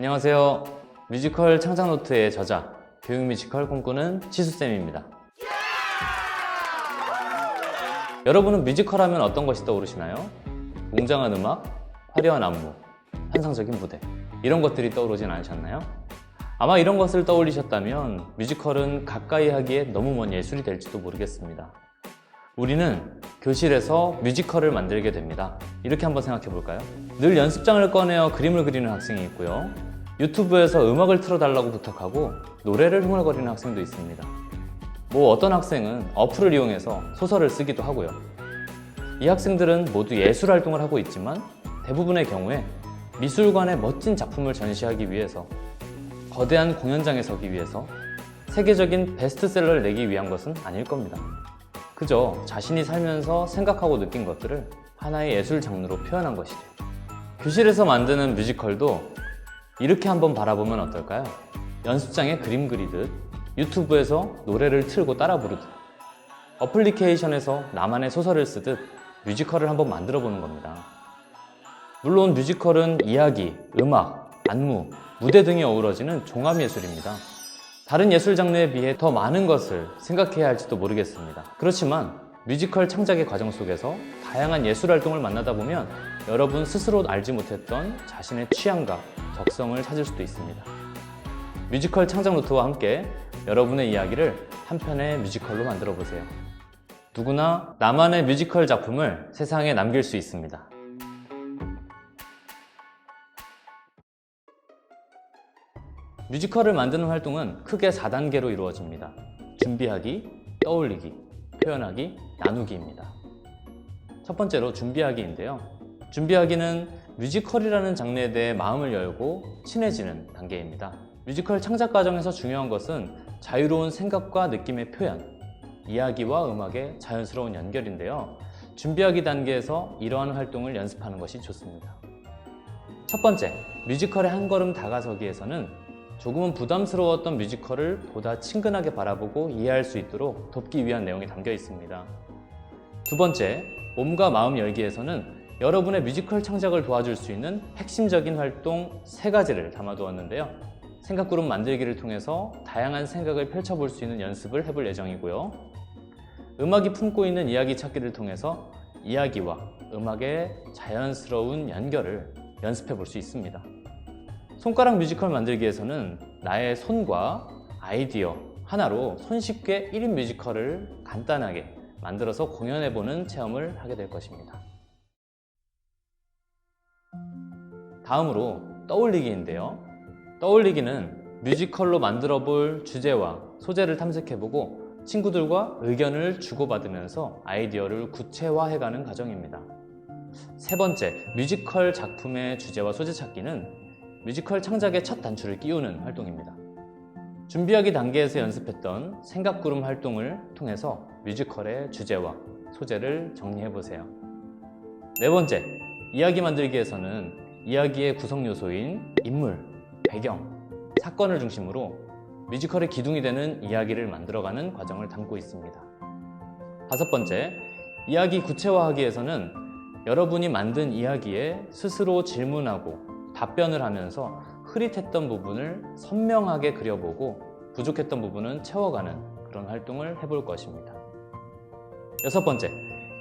안녕하세요. 뮤지컬 창작노트의 저자, 교육 뮤지컬 꿈꾸는 치수쌤입니다. 여러분은 뮤지컬 하면 어떤 것이 떠오르시나요? 웅장한 음악, 화려한 안무, 환상적인 무대, 이런 것들이 떠오르진 않으셨나요? 아마 이런 것을 떠올리셨다면 뮤지컬은 가까이 하기에 너무 먼 예술이 될지도 모르겠습니다. 우리는 교실에서 뮤지컬을 만들게 됩니다. 이렇게 한번 생각해 볼까요? 늘 연습장을 꺼내어 그림을 그리는 학생이 있고요. 유튜브에서 음악을 틀어달라고 부탁하고 노래를 흥얼거리는 학생도 있습니다. 어떤 학생은 어플을 이용해서 소설을 쓰기도 하고요. 이 학생들은 모두 예술 활동을 하고 있지만 대부분의 경우에 미술관에 멋진 작품을 전시하기 위해서, 거대한 공연장에 서기 위해서, 세계적인 베스트셀러를 내기 위한 것은 아닐 겁니다. 그저 자신이 살면서 생각하고 느낀 것들을 하나의 예술 장르로 표현한 것이죠. 교실에서 만드는 뮤지컬도 이렇게 한번 바라보면 어떨까요? 연습장에 그림 그리듯, 유튜브에서 노래를 틀고 따라 부르듯, 어플리케이션에서 나만의 소설을 쓰듯 뮤지컬을 한번 만들어 보는 겁니다. 물론 뮤지컬은 이야기, 음악, 안무, 무대 등이 어우러지는 종합예술입니다. 다른 예술 장르에 비해 더 많은 것을 생각해야 할지도 모르겠습니다. 그렇지만 뮤지컬 창작의 과정 속에서 다양한 예술 활동을 만나다 보면 여러분 스스로 알지 못했던 자신의 취향과 적성을 찾을 수도 있습니다. 뮤지컬 창작 노트와 함께 여러분의 이야기를 한 편의 뮤지컬로 만들어 보세요. 누구나 나만의 뮤지컬 작품을 세상에 남길 수 있습니다. 뮤지컬을 만드는 활동은 크게 4단계로 이루어집니다. 준비하기, 떠올리기, 표현하기, 나누기입니다. 첫 번째로 준비하기인데요. 준비하기는 뮤지컬이라는 장르에 대해 마음을 열고 친해지는 단계입니다. 뮤지컬 창작 과정에서 중요한 것은 자유로운 생각과 느낌의 표현, 이야기와 음악의 자연스러운 연결인데요. 준비하기 단계에서 이러한 활동을 연습하는 것이 좋습니다. 첫 번째, 뮤지컬에 한 걸음 다가서기에서는 조금은 부담스러웠던 뮤지컬을 보다 친근하게 바라보고 이해할 수 있도록 돕기 위한 내용이 담겨 있습니다. 두 번째, 몸과 마음 열기에서는 여러분의 뮤지컬 창작을 도와줄 수 있는 핵심적인 활동 3가지를 담아두었는데요. 생각그룹 만들기를 통해서 다양한 생각을 펼쳐볼 수 있는 연습을 해볼 예정이고요. 음악이 품고 있는 이야기 찾기를 통해서 이야기와 음악의 자연스러운 연결을 연습해 볼 수 있습니다. 손가락 뮤지컬 만들기에서는 나의 손과 아이디어 하나로 손쉽게 1인 뮤지컬을 간단하게 만들어서 공연해보는 체험을 하게 될 것입니다. 다음으로 떠올리기인데요. 떠올리기는 뮤지컬로 만들어 볼 주제와 소재를 탐색해보고 친구들과 의견을 주고받으면서 아이디어를 구체화해가는 과정입니다. 세 번째, 뮤지컬 작품의 주제와 소재 찾기는 뮤지컬 창작의 첫 단추를 끼우는 활동입니다. 준비하기 단계에서 연습했던 생각구름 활동을 통해서 뮤지컬의 주제와 소재를 정리해보세요. 네 번째, 이야기 만들기에서는 이야기의 구성 요소인 인물, 배경, 사건을 중심으로 뮤지컬의 기둥이 되는 이야기를 만들어가는 과정을 담고 있습니다. 다섯 번째, 이야기 구체화하기에서는 여러분이 만든 이야기에 스스로 질문하고 답변을 하면서 흐릿했던 부분을 선명하게 그려보고 부족했던 부분은 채워가는 그런 활동을 해볼 것입니다. 여섯 번째,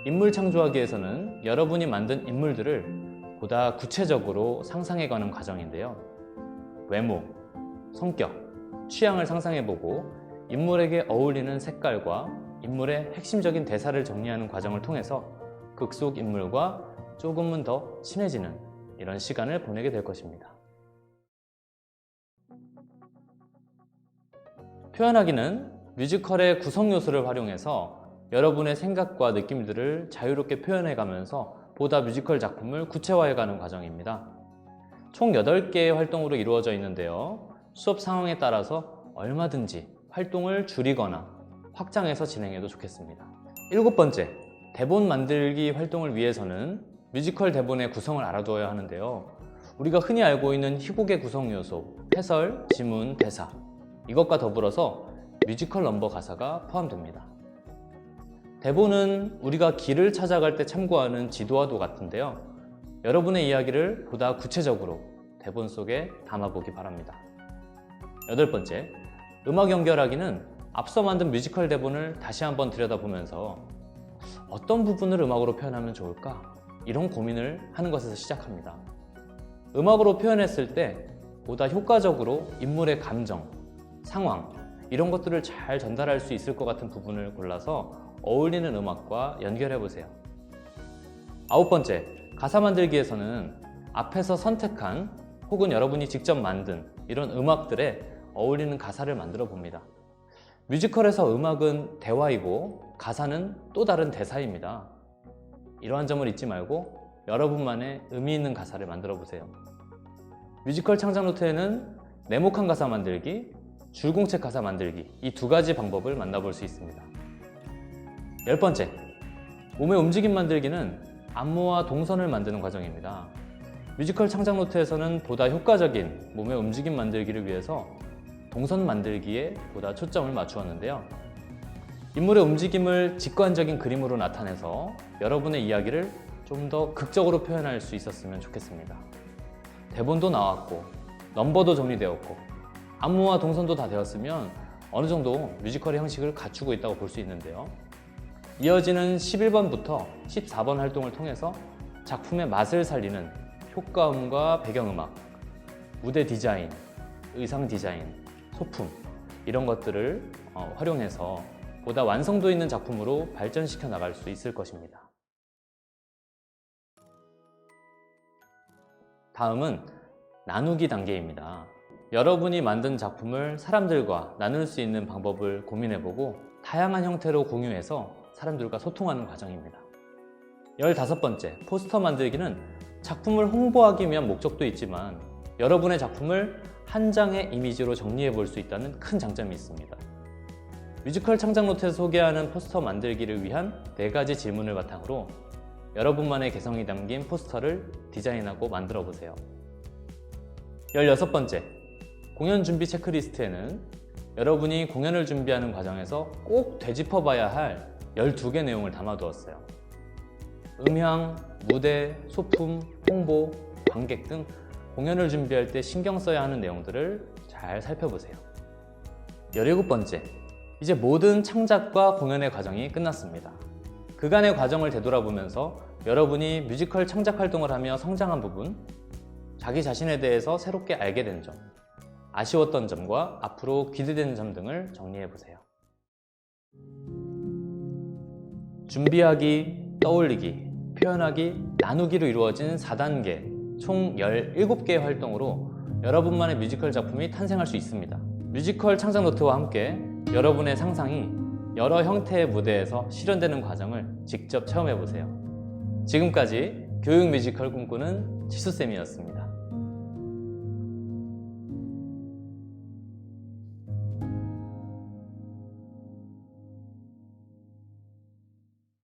인물 창조하기에서는 여러분이 만든 인물들을 보다 구체적으로 상상해가는 과정인데요. 외모, 성격, 취향을 상상해보고 인물에게 어울리는 색깔과 인물의 핵심적인 대사를 정리하는 과정을 통해서 극 속 인물과 조금은 더 친해지는 이런 시간을 보내게 될 것입니다. 표현하기는 뮤지컬의 구성 요소를 활용해서 여러분의 생각과 느낌들을 자유롭게 표현해가면서 보다 뮤지컬 작품을 구체화해가는 과정입니다. 총 8개의 활동으로 이루어져 있는데요. 수업 상황에 따라서 얼마든지 활동을 줄이거나 확장해서 진행해도 좋겠습니다. 7번째, 대본 만들기 활동을 위해서는 뮤지컬 대본의 구성을 알아두어야 하는데요. 우리가 흔히 알고 있는 희곡의 구성 요소, 해설, 지문, 대사, 이것과 더불어서 뮤지컬 넘버 가사가 포함됩니다. 대본은 우리가 길을 찾아갈 때 참고하는 지도와도 같은데요. 여러분의 이야기를 보다 구체적으로 대본 속에 담아보기 바랍니다. 8번째, 음악 연결하기는 앞서 만든 뮤지컬 대본을 다시 한번 들여다보면서 어떤 부분을 음악으로 표현하면 좋을까? 이런 고민을 하는 것에서 시작합니다. 음악으로 표현했을 때 보다 효과적으로 인물의 감정, 상황, 이런 것들을 잘 전달할 수 있을 것 같은 부분을 골라서 어울리는 음악과 연결해 보세요. 9번째, 가사 만들기에서는 앞에서 선택한 혹은 여러분이 직접 만든 이런 음악들에 어울리는 가사를 만들어 봅니다. 뮤지컬에서 음악은 대화이고 가사는 또 다른 대사입니다. 이러한 점을 잊지 말고 여러분만의 의미 있는 가사를 만들어 보세요. 뮤지컬 창작 노트에는 네모칸 가사 만들기, 줄공책 가사 만들기, 이 두 가지 방법을 만나볼 수 있습니다. 10번째, 몸의 움직임 만들기는 안무와 동선을 만드는 과정입니다. 뮤지컬 창작 노트에서는 보다 효과적인 몸의 움직임 만들기를 위해서 동선 만들기에 보다 초점을 맞추었는데요. 인물의 움직임을 직관적인 그림으로 나타내서 여러분의 이야기를 좀 더 극적으로 표현할 수 있었으면 좋겠습니다. 대본도 나왔고 넘버도 정리되었고 안무와 동선도 다 되었으면 어느 정도 뮤지컬의 형식을 갖추고 있다고 볼 수 있는데요. 이어지는 11번부터 14번 활동을 통해서 작품의 맛을 살리는 효과음과 배경음악, 무대 디자인, 의상 디자인, 소품 이런 것들을 활용해서 보다 완성도 있는 작품으로 발전시켜 나갈 수 있을 것입니다. 다음은 나누기 단계입니다. 여러분이 만든 작품을 사람들과 나눌 수 있는 방법을 고민해보고 다양한 형태로 공유해서 사람들과 소통하는 과정입니다. 15번째, 포스터 만들기는 작품을 홍보하기 위한 목적도 있지만 여러분의 작품을 한 장의 이미지로 정리해 볼 수 있다는 큰 장점이 있습니다. 뮤지컬 창작 노트에서 소개하는 포스터 만들기를 위한 4가지 질문을 바탕으로 여러분만의 개성이 담긴 포스터를 디자인하고 만들어 보세요. 16번째, 공연 준비 체크리스트에는 여러분이 공연을 준비하는 과정에서 꼭 되짚어 봐야 할 12개 내용을 담아두었어요. 음향, 무대, 소품, 홍보, 관객 등 공연을 준비할 때 신경 써야 하는 내용들을 잘 살펴보세요. 17번째, 이제 모든 창작과 공연의 과정이 끝났습니다. 그간의 과정을 되돌아보면서 여러분이 뮤지컬 창작 활동을 하며 성장한 부분, 자기 자신에 대해서 새롭게 알게 된 점, 아쉬웠던 점과 앞으로 기대되는 점 등을 정리해 보세요. 준비하기, 떠올리기, 표현하기, 나누기로 이루어진 4단계, 총 17개의 활동으로 여러분만의 뮤지컬 작품이 탄생할 수 있습니다. 뮤지컬 창작 노트와 함께 여러분의 상상이 여러 형태의 무대에서 실현되는 과정을 직접 체험해 보세요. 지금까지 교육 뮤지컬 꿈꾸는 지수쌤이었습니다.